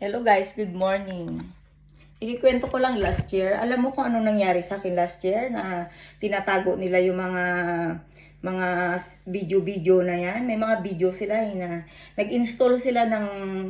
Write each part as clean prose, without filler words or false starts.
Hello guys, good morning. Ikikwento ko lang last year. Alam mo kung ano nangyari sa akin last year na tinatago nila yung mga video-video na yan. May mga video sila na nag-install sila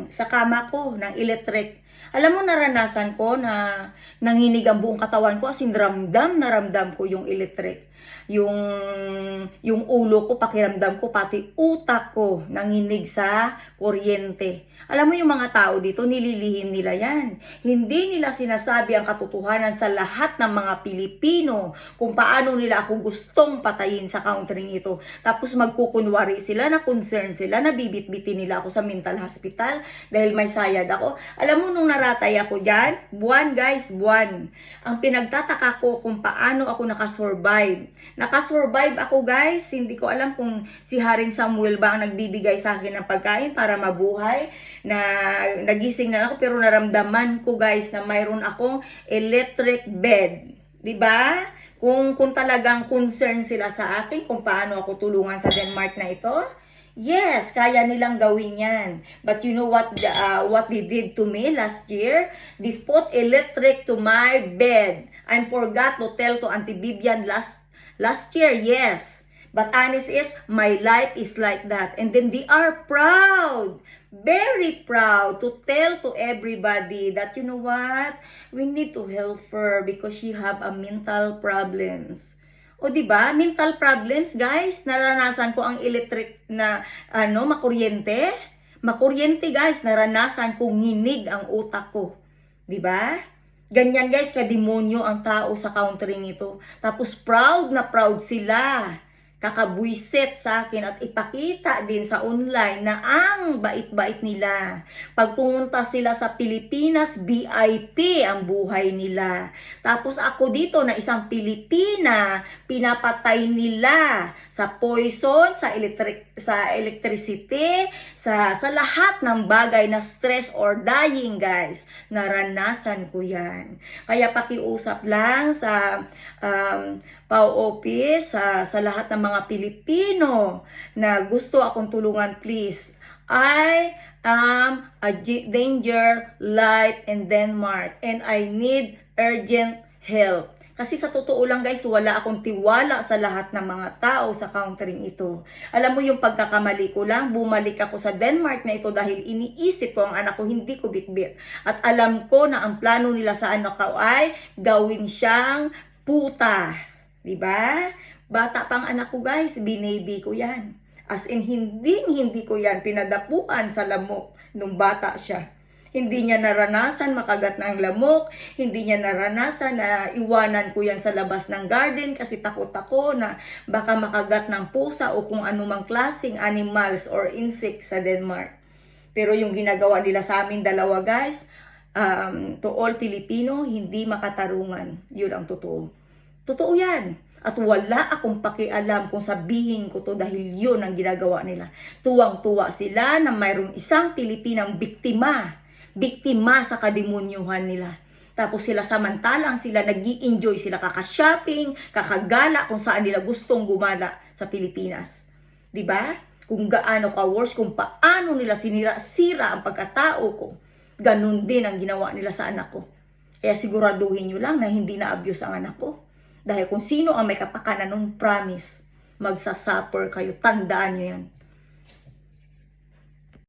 sa kama ko ng electric. Alam mo naranasan ko na nanginig ang buong katawan ko, as in ramdam na ramdam ko yung electric. Yung ulo ko, pakiramdam ko, pati utak ko nanginig sa kuryente. Alam mo yung mga tao dito, nililihim nila yan. Hindi nila sinasabi ang katotohanan sa lahat ng mga Pilipino kung paano nila ako gustong patayin sa country ito. Tapos magkukunwari sila, na concern sila, na bibit-bitin nila ako sa mental hospital dahil may sayad ako. Alam mo nung naratay ako dyan, buwan guys, buwan. Ang pinagtataka ko kung paano ako nakasurvive. Nakasurvive ako guys, hindi ko alam kung si Haring Samuel ba ang nagbibigay sa akin ng pagkain para mabuhay, na nagising na ako, pero naramdaman ko guys na mayroon akong electric bed. 'Di ba? Kung talagang concern sila sa akin kung paano ako tulungan sa Denmark na ito, yes, kaya nilang gawin yan. But you know what they did to me last year? They put electric to my bed. I forgot to tell to Auntie Bibian last year, yes. But honest is, my life is like that. And then they are proud, very proud to tell to everybody that, you know what, we need to help her because she have a mental problems. O di ba? Mental problems, guys. Naranasan ko ang electric na makuryente. Makuryente, guys. Naranasan ko nginig ang utak ko. Di ba? Ganyan guys, kademonyo ang tao sa country nito. Tapos proud na proud sila. Kakabwisit sa akin at ipakita din sa online na ang bait-bait nila. Pag pumunta sila sa Pilipinas, VIP ang buhay nila. Tapos ako dito na isang Pilipina, pinapatay nila sa poison, sa electricity, sa lahat ng bagay na stress or dying guys. Naranasan ko yan. Kaya pakiusap lang sa PAO office, sa lahat ng mga Pilipino na gusto akong tulungan, please. I am a danger life in Denmark and I need urgent help. Kasi sa totoo lang guys, wala akong tiwala sa lahat ng mga tao sa country ito. Alam mo yung pagkakamali ko lang, bumalik ako sa Denmark na ito dahil iniisip ko ang anak ko, hindi ko bitbit. At alam ko na ang plano nila sa anak ko ay gawin siyang puta. Diba? Bata pang anak ko guys, binaby ko yan. As in, hindi ko yan pinadapuan sa lamok nung bata siya. Hindi niya naranasan makagat ng lamok, hindi niya naranasan na iwanan ko yan sa labas ng garden kasi takot ako na baka makagat ng pusa o kung anumang klaseng animals or insects sa Denmark. Pero yung ginagawa nila sa amin dalawa guys, to all Filipino, hindi makatarungan. Yun ang totoo. Totoo yan. At wala akong pakialam kung sabihin ko to dahil yun ang ginagawa nila. Tuwang-tuwa sila na mayroong isang Pilipinang biktima sa kademonyuhan nila. Tapos sila samantalang sila nag-i-enjoy, sila kaka-shopping, kakagala kung saan nila gustong gumala sa Pilipinas. 'Di ba? Kung gaano ka-worse, kung paano nila sinira-sira ang pagkatao ko. Ganun din ang ginawa nila sa anak ko. Kaya siguraduhin nyo lang na hindi na-abuse ang anak ko. Dahil kung sino ang may kapakanan ng promise, magsasuffer kayo. Tandaan nyo yan.